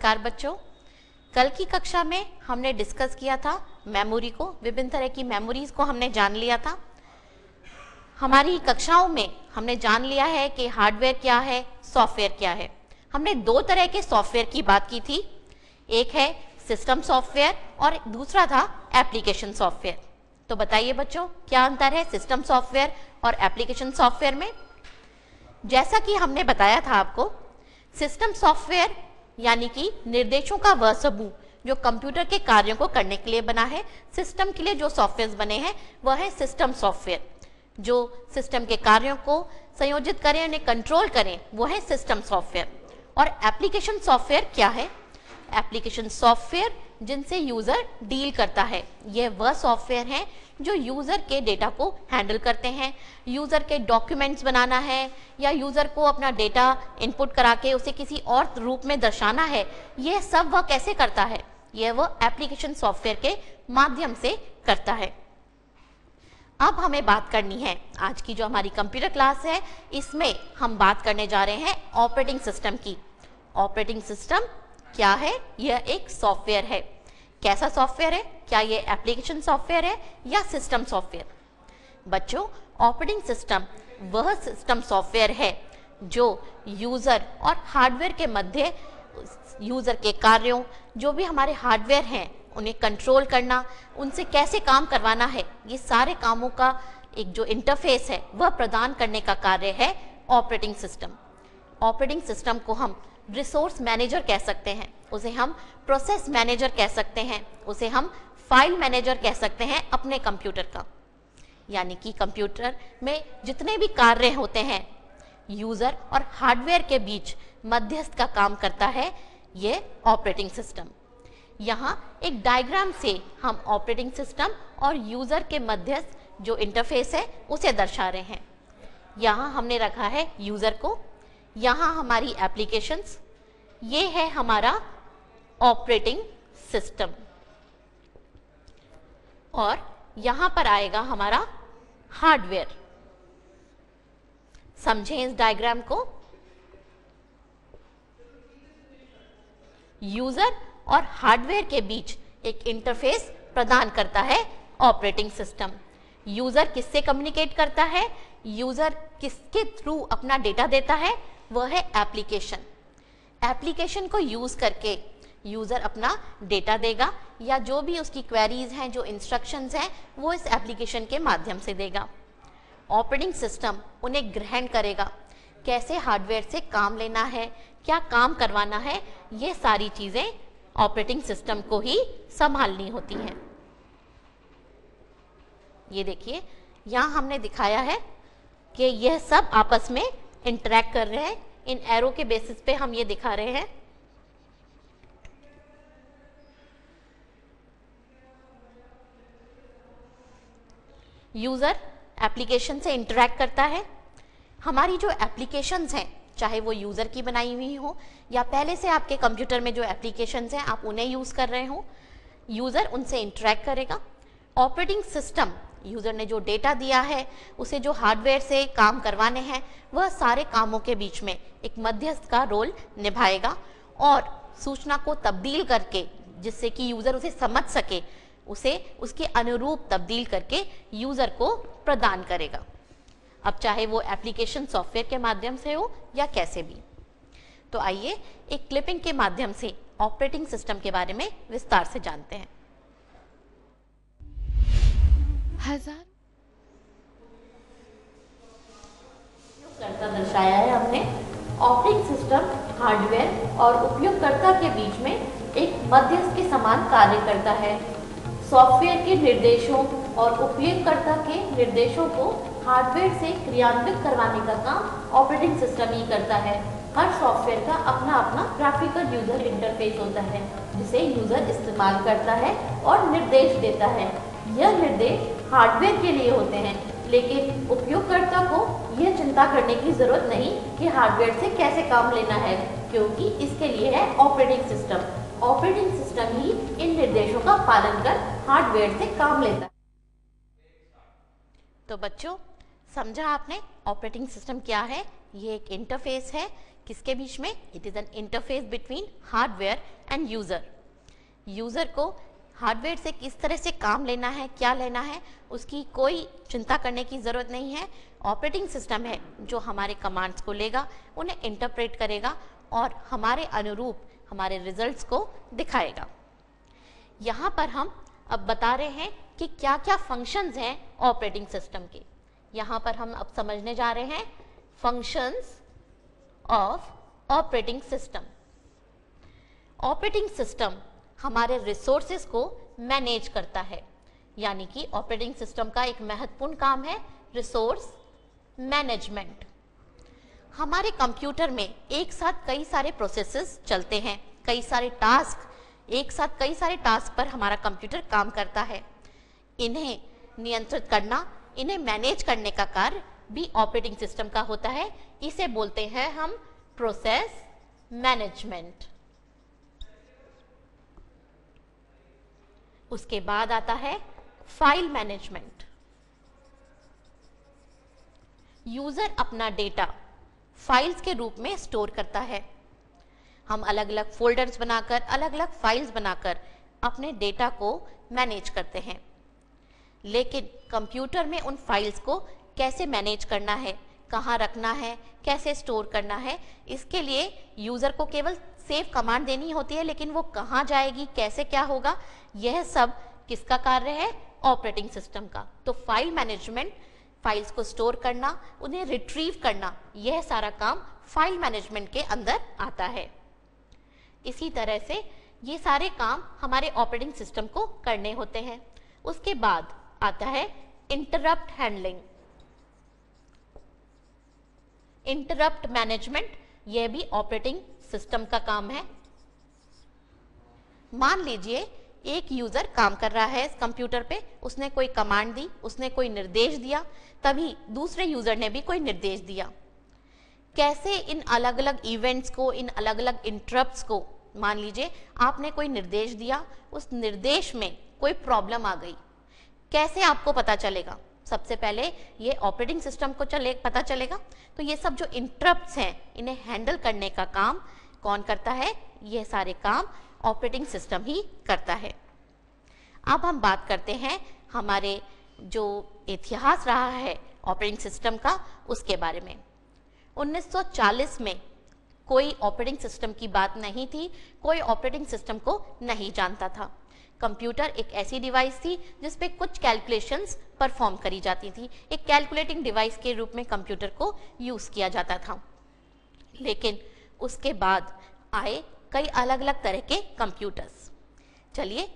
नमस्कार बच्चों, कल की कक्षा में हमने डिस्कस किया था मेमोरी को, विभिन्न तरह की मेमोरीज को हमने जान लिया था। हमारी कक्षाओं में हमने जान लिया है कि हार्डवेयर क्या है, सॉफ्टवेयर क्या है। हमने दो तरह के सॉफ्टवेयर की बात की थी, एक है सिस्टम सॉफ्टवेयर और दूसरा था एप्लीकेशन सॉफ्टवेयर। तो बताइए बच्चों, क्या अंतर है सिस्टम सॉफ्टवेयर और एप्लीकेशन सॉफ्टवेयर में? जैसा कि हमने बताया था आपको, सिस्टम सॉफ्टवेयर यानी कि निर्देशों का वह समूह जो कंप्यूटर के कार्यों को करने के लिए बना है। सिस्टम के लिए जो सॉफ्टवेयर बने हैं वह है सिस्टम सॉफ्टवेयर, जो सिस्टम के कार्यों को संयोजित करें, उन्हें कंट्रोल करें, वो है सिस्टम सॉफ्टवेयर। और एप्लीकेशन सॉफ्टवेयर क्या है? एप्लीकेशन सॉफ्टवेयर जिनसे यूजर डील करता है, यह वह सॉफ्टवेयर है जो यूजर के डेटा को हैंडल करते हैं। यूजर के डॉक्यूमेंट्स बनाना है या यूजर को अपना डेटा इनपुट करा के उसे किसी और रूप में दर्शाना है, यह सब वह कैसे करता है? यह वह एप्लीकेशन सॉफ्टवेयर के माध्यम से करता है। अब हमें बात करनी है, आज की जो हमारी कंप्यूटर क्लास है इसमें हम बात करने जा रहे हैं ऑपरेटिंग सिस्टम की। ऑपरेटिंग सिस्टम क्या है? यह एक सॉफ्टवेयर है। कैसा सॉफ्टवेयर है? क्या यह एप्लीकेशन सॉफ्टवेयर है या सिस्टम सॉफ्टवेयर? बच्चों, ऑपरेटिंग सिस्टम वह सिस्टम सॉफ्टवेयर है जो यूजर और हार्डवेयर के मध्य यूजर के कार्यों, जो भी हमारे हार्डवेयर हैं उन्हें कंट्रोल करना, उनसे कैसे काम करवाना है, ये सारे कामों का एक जो इंटरफेस है वह प्रदान करने का कार्य है ऑपरेटिंग सिस्टम। ऑपरेटिंग सिस्टम को हम रिसोर्स मैनेजर कह सकते हैं, उसे हम प्रोसेस मैनेजर कह सकते हैं, उसे हम फाइल मैनेजर कह सकते हैं अपने कंप्यूटर का। यानी कि कंप्यूटर में जितने भी कार्य होते हैं, यूजर और हार्डवेयर के बीच मध्यस्थ का काम करता है ये ऑपरेटिंग सिस्टम। यहाँ एक डायग्राम से हम ऑपरेटिंग सिस्टम और यूजर के मध्यस्थ जो इंटरफेस है उसे दर्शा रहे हैं। यहाँ हमने रखा है यूजर को, यहाँ हमारी एप्लीकेशंस, ये है हमारा ऑपरेटिंग सिस्टम और यहाँ पर आएगा हमारा हार्डवेयर। समझें इस डायग्राम को। यूजर और हार्डवेयर के बीच एक इंटरफेस प्रदान करता है ऑपरेटिंग सिस्टम। यूजर किससे कम्युनिकेट करता है, यूजर किसके थ्रू अपना डेटा देता है, वह है एप्लीकेशन। एप्लीकेशन को यूज करके यूजर अपना डेटा देगा या जो भी उसकी क्वेरीज हैं, जो इंस्ट्रक्शंस हैं, वो इस एप्लीकेशन के माध्यम से देगा। ऑपरेटिंग सिस्टम उन्हें ग्रहण करेगा, कैसे हार्डवेयर से काम लेना है, क्या काम करवाना है, ये सारी चीजें ऑपरेटिंग सिस्टम को ही संभालनी होती हैं। ये देखिए, यहाँ हमने दिखाया है कि यह सब आपस में इंटरैक्ट कर रहे हैं। इन एरो के बेसिस पे हम ये दिखा रहे हैं। यूजर एप्लीकेशन से इंटरैक्ट करता है। हमारी जो एप्लीकेशंस हैं, चाहे वो यूजर की बनाई हुई हो या पहले से आपके कंप्यूटर में जो एप्लीकेशंस हैं आप उन्हें यूज कर रहे हो, यूजर उनसे इंटरैक्ट करेगा। ऑपरेटिंग सिस्टम यूजर ने जो डेटा दिया है, उसे जो हार्डवेयर से काम करवाने हैं, वह सारे कामों के बीच में एक मध्यस्थ का रोल निभाएगा और सूचना को तब्दील करके, जिससे कि यूजर उसे समझ सके, उसे उसके अनुरूप तब्दील करके यूजर को प्रदान करेगा। अब चाहे वो एप्लीकेशन सॉफ्टवेयर के माध्यम से हो या कैसे भी। तो आइए एक क्लिपिंग के माध्यम से ऑपरेटिंग सिस्टम के बारे में विस्तार से जानते हैं। दर्शाया है हमने। ऑपरेटिंग सिस्टम हार्डवेयर और उपयोगकर्ता के बीच में एक मध्यस्थ के समान कार्य करता है। सॉफ्टवेयर के निर्देशों और उपयोगकर्ता के निर्देशों को हार्डवेयर से क्रियान्वित करवाने का काम ऑपरेटिंग सिस्टम ही करता है। हर सॉफ्टवेयर का अपना अपना ग्राफिकल यूजर इंटरफेस होता है, जिसे यूजर इस्तेमाल करता है और निर्देश देता है। यह निर्देश हार्डवेयर के लिए होते हैं, लेकिन उपयोगकर्ता को यह चिंता करने की जरूरत नहीं कि हार्डवेयर से कैसे काम लेना है, क्योंकि इसके लिए है ऑपरेटिंग सिस्टम। ऑपरेटिंग सिस्टम ही इन निर्देशों का पालन कर हार्डवेयर से काम लेता है। तो बच्चों, समझा आपने ऑपरेटिंग सिस्टम क्या है? ये एक इंटरफेस है किसके बीच में? It is an interface between hardware and user. User को हार्डवेयर से किस तरह से काम लेना है, क्या लेना है, उसकी कोई चिंता करने की जरूरत नहीं है। ऑपरेटिंग सिस्टम है जो हमारे कमांड्स को लेगा, उन्हें इंटरप्रेट करेगा और हमारे अनुरूप हमारे रिजल्ट्स को दिखाएगा। यहाँ पर हम अब बता रहे हैं कि क्या क्या फंक्शंस हैं ऑपरेटिंग सिस्टम के। यहाँ पर हम अब समझने जा रहे हैं functions of operating system. Operating system हमारे रिसोर्सेज को मैनेज करता है, यानी कि ऑपरेटिंग सिस्टम का एक महत्वपूर्ण काम है रिसोर्स मैनेजमेंट। हमारे कंप्यूटर में एक साथ कई सारे प्रोसेसेस चलते हैं, कई सारे टास्क, एक साथ कई सारे टास्क पर हमारा कंप्यूटर काम करता है। इन्हें नियंत्रित करना, इन्हें मैनेज करने का कार्य भी ऑपरेटिंग सिस्टम का होता है। इसे बोलते हैं हम प्रोसेस मैनेजमेंट। उसके बाद आता है फाइल मैनेजमेंट। यूजर अपना डेटा फाइल्स के रूप में स्टोर करता है। हम अलग अलग फोल्डर्स बनाकर, अलग अलग फाइल्स बनाकर अपने डेटा को मैनेज करते हैं। लेकिन कंप्यूटर में उन फाइल्स को कैसे मैनेज करना है, कहाँ रखना है, कैसे स्टोर करना है, इसके लिए यूजर को केवल सेव कमांड देनी होती है, लेकिन वो कहाँ जाएगी, कैसे क्या होगा, यह सब किसका कार्य है? ऑपरेटिंग सिस्टम का। तो फाइल मैनेजमेंट, फाइल्स को स्टोर करना, उन्हें रिट्रीव करना, यह सारा काम फाइल मैनेजमेंट के अंदर आता है। इसी तरह से ये सारे काम हमारे ऑपरेटिंग सिस्टम को करने होते हैं। उसके बाद आता है इंटरप्ट हैंडलिंग, इंटरप्ट मैनेजमेंट, यह भी ऑपरेटिंग सिस्टम का काम है। मान लीजिए एक यूजर काम कर रहा है इस कंप्यूटर पे, उसने कोई कमांड दी, उसने कोई निर्देश दिया, तभी दूसरे यूजर ने भी कोई निर्देश दिया। कैसे इन अलग अलग इवेंट्स को, इन अलग अलग इंटरप्ट्स को, मान लीजिए आपने कोई निर्देश दिया, उस निर्देश में कोई प्रॉब्लम आ गई, कैसे आपको पता चलेगा? सबसे पहले ये ऑपरेटिंग सिस्टम को पता चलेगा। तो ये सब जो इंटरप्ट्स हैं, इन्हें हैंडल करने का काम कौन करता है? ये सारे काम ऑपरेटिंग सिस्टम ही करता है। अब हम बात करते हैं हमारे जो इतिहास रहा है ऑपरेटिंग सिस्टम का, उसके बारे में। 1940 में कोई ऑपरेटिंग सिस्टम की बात नहीं थी, कोई ऑपरेटिंग सिस्टम को नहीं जानता था। कंप्यूटर एक ऐसी डिवाइस थी जिसपे कुछ कैलकुलेशंस परफॉर्म करी जाती थी। एक कैलकुलेटिंग डिवाइस के रूप में कंप्यूटर को यूज किया जाता था। लेकिन उसके बाद आए कई अलग अलग तरह के कंप्यूटर्स। चलिए